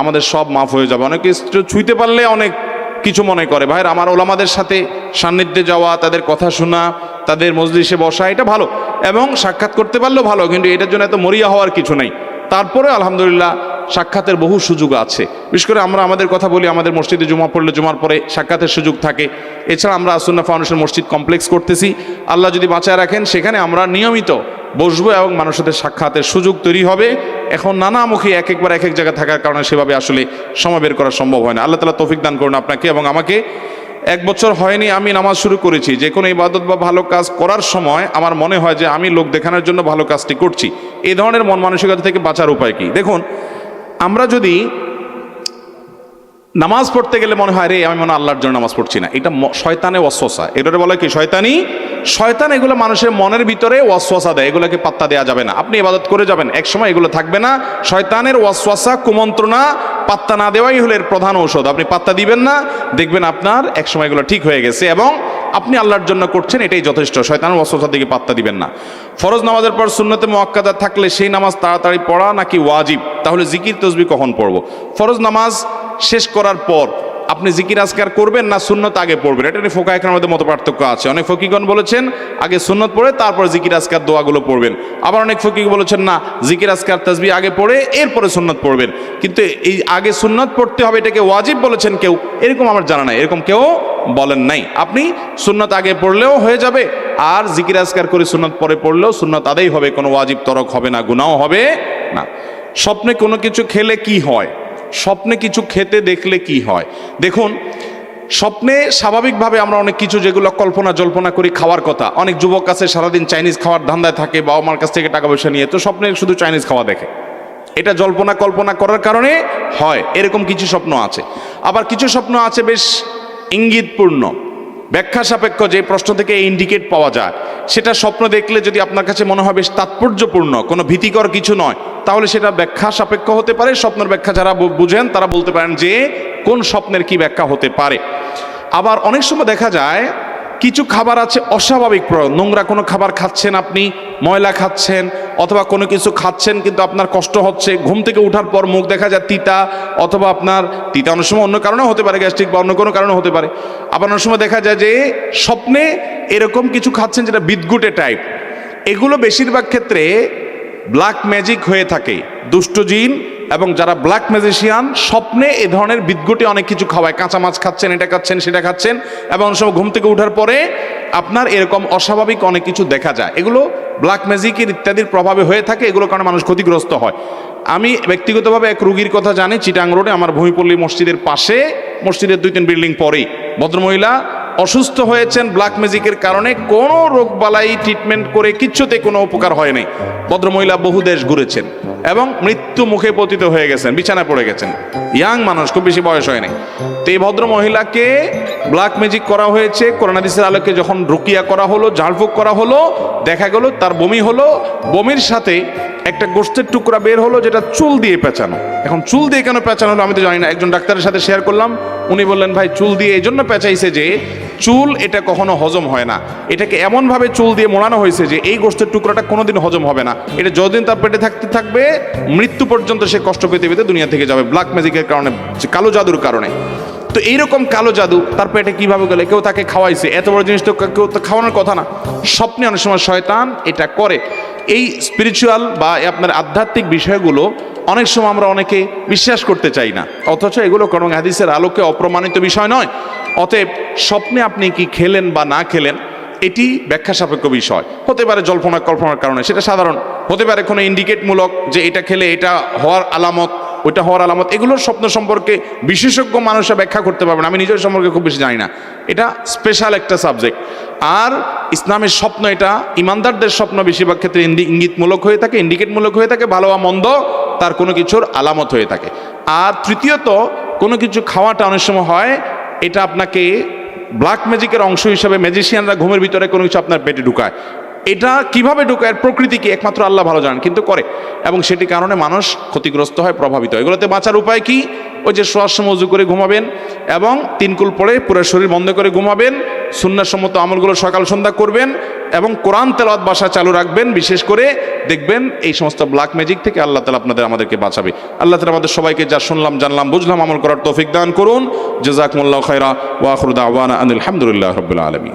আমাদের সব মাফ হয়ে যাবে। অনেকে ছুঁইতে পারলে অনেক কিছু মনে করে। ভাইয়ের আমার ওলামাদের সাথে সান্নিধ্যে যাওয়া, তাদের কথা শোনা, তাদের মজলিসে বসা, এটা ভালো, এবং সাক্ষাৎ করতে পারলেও ভালো, কিন্তু এটার জন্য এত মরিয়া হওয়ার কিছু নেই। তারপরে আলহামদুলিল্লাহ সাক্ষাতের বহু সুযোগ আছে। বিশেষ করে আমরা আমাদের কথা বলি, আমাদের মসজিদে জুমা পড়লে জুমার পরে সাক্ষাতের সুযোগ থাকে। এছাড়া আমরা আসুন্নাহ ফাউন্ডেশন মসজিদ কমপ্লেক্স করতেছি, আল্লাহ যদি বাঁচায় রাখেন সেখানে আমরা নিয়মিত বসবো এবং মানুষের সাথে সাক্ষাতের সুযোগ তৈরি হবে। এখন নানামুখী একবার এক এক জায়গায় থাকার কারণে সেভাবে আসলে সময় বের করা সম্ভব হয় না। আল্লাহ তাআলা তৌফিক দান করুন আপনাকে এবং আমাকে। 1 বছর হয়নি আমি নামাজ শুরু করেছি। যে কোনো ইবাদত বা ভালো কাজ করার সময় আমার মনে হয় যে আমি লোক দেখানোর জন্য ভালো কাজটি করছি। এই ধরনের মন মানসিকতা থেকে বাঁচার উপায় কি? দেখুন, আমরা যদি নামাজ পড়তে গেলে মনে হয় রে আমি মনে আল্লাহর জন্য নামাজ পড়ছি না, এটা শয়তানের ওয়াসওয়াসা। এটারে বলে কি? শয়তান এগুলো মানুষের মনের ভিতরে ওয়াসওয়াসা দেয়, এগুলোকে পাত্তা দেওয়া যাবে না। আপনি ইবাদত করে যাবেন, একসময় এগুলো থাকবে না। শয়তানের ওয়াসওয়াসা, কুমন্ত্রণা, পাত্তা না দেওয়াই হলো এর প্রধান ঔষধ। আপনি পাত্তা দিবেন না, দেখবেন আপনার একসময় এগুলো ঠিক হয়ে গেছে এবং আপনি আল্লাহর জন্য করছেন, এটাই যথেষ্ট। শয়তানের ওয়াসওয়াসার দিকে পাত্তা দিবেন না। ফরজ নামাজের পর সুন্নতে মুআক্কাদা থাকলে সেই নামাজ তাড়াতাড়ি পড়া নাকি ওয়াজিব? তাহলে জিকির তসবিহ কখন পড়ব? ফরজ নামাজ শেষ করার পর আপনি জিকির আজকার করবেন না সুন্নত আগে পড়বেন? এটা নিয়ে ফোকায়ে কেরামের মধ্যে মত পার্থক্য আছে। অনেক ফকিগণ বলেছেন আগে সুন্নত পড়ে তারপর জিকির আজকার দোয়াগুলো পড়বেন। আবার অনেক ফকিহ বলেছেন না, জিকির আজকার তাসবিহ আগে পড়ে এরপরে সুন্নত পড়বেন। কিন্তু এই আগে সুন্নত পড়তে হবে এটাকে ওয়াজিব বলেছেন কেউ? এরকম আমার জানা নাই, এরকম কেউ বলেন নাই। আপনি সুন্নত আগে পড়লেও হয়ে যাবে, আর জিকির আজকার করে সুন্নত পরে পড়লেও সুন্নত আদায় হবে, কোনো ওয়াজিব তরক হবে না, গুনাহও হবে না। স্বপ্নে কোনো কিছু খেলে কি হয়? স্বপ্নে কিছু খেতে দেখলে কি হয়? দেখুন, স্বপ্নে স্বাভাবিকভাবে আমরা অনেক কিছু যেগুলো কল্পনা জল্পনা করি খাওয়ার কথা, অনেক যুবক আছে সারাদিন চাইনিজ খাওয়ার ধান্দায় থাকে, বাবা মার কাছ থেকে টাকা পয়সা নিয়ে, তো স্বপ্নে শুধু চাইনিজ খাওয়া দেখে। এটা জল্পনা কল্পনা করার কারণে হয়, এরকম কিছু স্বপ্ন আছে। আবার কিছু স্বপ্ন আছে বেশ ইঙ্গিতপূর্ণ, ব্যাখ্যা সাপেক্ষ, যে প্রশ্ন থেকে ইন্ডিকেট পাওয়া যায়, সেটা স্বপ্ন দেখলে যদি আপনার কাছে মনে হয় বেশ তাৎপর্যপূর্ণ, কোনো ভীতিকর কিছু নয়, তাহলে সেটা ব্যাখ্যা সাপেক্ষ হতে পারে। স্বপ্নের ব্যাখ্যা যারা বুঝেন তারা বলতে পারেন যে কোন স্বপ্নের কি ব্যাখ্যা হতে পারে। আবার অনেক সময় দেখা যায় কিছু খাবার আছে অস্বাভাবিক, নোংরা কোনো খাবার খাচ্ছেন আপনি, ময়লা খাচ্ছেন, অথবা কোনো কিছু খাচ্ছেন কিন্তু আপনার কষ্ট হচ্ছে, ঘুম থেকে ওঠার পর মুখ দেখা যায় তিতা, অথবা আপনার তিতা অনেক সময় অন্য কারণেও হতে পারে, গ্যাস্ট্রিক বা অন্য কোনো কারণে হতে পারে। আবার অনেক সময় দেখা যায় যে স্বপ্নে এরকম কিছু খাচ্ছেন যেটা বিদঘুটে টাইপ। এগুলো বেশিরভাগ ক্ষেত্রে ব্ল্যাক ম্যাজিক হয়ে থাকে, দুষ্ট জিন এবং যারা ব্ল্যাক ম্যাজিশিয়ান স্বপ্নে এ ধরনের বিদঘুটে অনেক কিছু খাওয়ায়। কাঁচা মাছ খাচ্ছেন, এটা খাচ্ছেন, সেটা খাচ্ছেন, এবং অনেক সময় ঘুম থেকে ওঠার পরে আপনার এরকম অস্বাভাবিক অনেক কিছু দেখা যায়। এগুলো ব্ল্যাক ম্যাজিকের ইত্যাদির প্রভাবে হয়ে থাকে, এগুলোর কারণে মানুষ ক্ষতিগ্রস্ত হয়। আমি ব্যক্তিগতভাবে এক রুগীর কথা জানি, চিটাং রোডে আমার ভূমিপল্লী মসজিদের পাশে, মসজিদের 2-3 বিল্ডিং পরেই ভদ্রমহিলা অসুস্থ হয়েছেন ব্ল্যাক ম্যাজিকের কারণে। কোনো রোগবালাই ট্রিটমেন্ট করে কিচ্ছুতে কোনো উপকার হয় নাই। ভদ্রমহিলা বহু দেশ ঘুরেছেন এবং মৃত্যু মুখে পতিত হয়ে গেছেন, বিছানায় পড়ে গেছেন। ইয়াং মানুষ, খুব বেশি বয়স হয় নাই। তো এই ভদ্রমহিলাকে ব্ল্যাক ম্যাজিক করা হয়েছে। কোরআন হাদিসের আলোকে যখন রুকিয়া করা হলো, ঝাড়ফুঁক করা হলো, দেখা গেল তার বমি হলো। বমির সাথে একটা গোশতের টুকরা বের হলো যেটা চুল দিয়ে পেঁচানো। এখন চুল দিয়ে কেন পেঁচানো হলো আমি তো জানি না। একজন ডাক্তারের সাথে শেয়ার করলাম, উনি বললেন ভাই চুল দিয়ে এই জন্য পেঁচাইছে যে চুল এটা কখনো হজম হয় না, এটাকে এমনভাবে চুল দিয়ে মোড়ানো হয়েছে যে এই গোশতের টুকরাটা কোনোদিন হজম হবে না। এটা যতদিন তার পেটে থাকতে থাকবে মৃত্যু পর্যন্ত সে কষ্ট পেতে পেতে দুনিয়া থেকে যাবে, ব্ল্যাক ম্যাজিকের কারণে, কালো জাদুর কারণে। তো এইরকম কালো জাদু তার পেটে কিভাবে গেলে? কেউ তাকে খাওয়াইছে, এত বড় জিনিস তো কেউ তো খাওয়ানোর কথা না। স্বপ্নে অনেক সময় শয়তান এটা করে। এই স্পিরিচুয়াল বা আপনার আধ্যাত্মিক বিষয়গুলো অনেক সময় আমরা অনেকে বিশ্বাস করতে চাই না, অথচ এগুলো কোরআন হাদিসের আলোকে অপ্রমাণিত বিষয় নয়। অতএব স্বপ্নে আপনি কি খেলেন বা না খেলেন এটি ব্যাখ্যা সাপেক্ষ বিষয়। হতে পারে জল্পনা কল্পনার কারণে, সেটা সাধারণ। হতে পারে কোনো ইন্ডিকেটমূলক যে এটা খেলে এটা হওয়ার আলামত, ওইটা হওয়ার আলামত। এগুলোর স্বপ্ন সম্পর্কে বিশেষজ্ঞ মানুষরা ব্যাখ্যা করতে পারবেন, আমি নিজের সম্পর্কে খুব বেশি জানি না। এটা স্পেশাল একটা সাবজেক্ট। আর ইসলামের স্বপ্ন, এটা ইমানদারদের স্বপ্ন বেশিরভাগ ক্ষেত্রে ইঙ্গিতমূলক হয়ে থাকে, ইন্ডিকেটমূলক হয়ে থাকে, ভালো বা মন্দ তার কোনো কিছুর আলামত হয়ে থাকে। আর তৃতীয়ত, কোনো কিছু খাওয়াটা অনেক সময় হয় এটা আপনাকে ব্ল্যাক ম্যাজিকের অংশ হিসাবে ম্যাজিশিয়ানরা ঘুমের ভিতরে কোনো কিছু আপনার পেটে ঢুকায়। এটা কিভাবে ঢুকায়, প্রকৃতি কি, একমাত্র আল্লাহ ভালো জানেন, কিন্তু করে, এবং সেটি কারণে মানুষ ক্ষতিগ্রস্ত হয়, প্রভাবিত হয়। এগুলোতে বাঁচার উপায় কি? ওই যে শোয়ার সময় উযু করে ঘুমাবেন এবং 3 কুল পড়ে পুরো শরীর বন্ধ করে ঘুমাবেন সুন্নাহসম্মত আমলগুলো সকাল সন্ধ্যা করবেন এবং কোরআন তেলাওয়াত বাসায় চালু রাখবেন। বিশেষ করে দেখবেন এই সমস্ত ব্ল্যাক ম্যাজিক থেকে আল্লাহ তাআলা আমাদেরকে বাঁচাবে। আল্লাহ তাআলা আমাদের সবাইকে যা শুনলাম জানলাম বুঝলাম আমল করার তৌফিক দান করুন। জাযাকুমুল্লাহু খায়রা ওয়া আখিরু দাওয়ানা আনিল হামদুলিল্লাহি রাব্বিল আলামিন।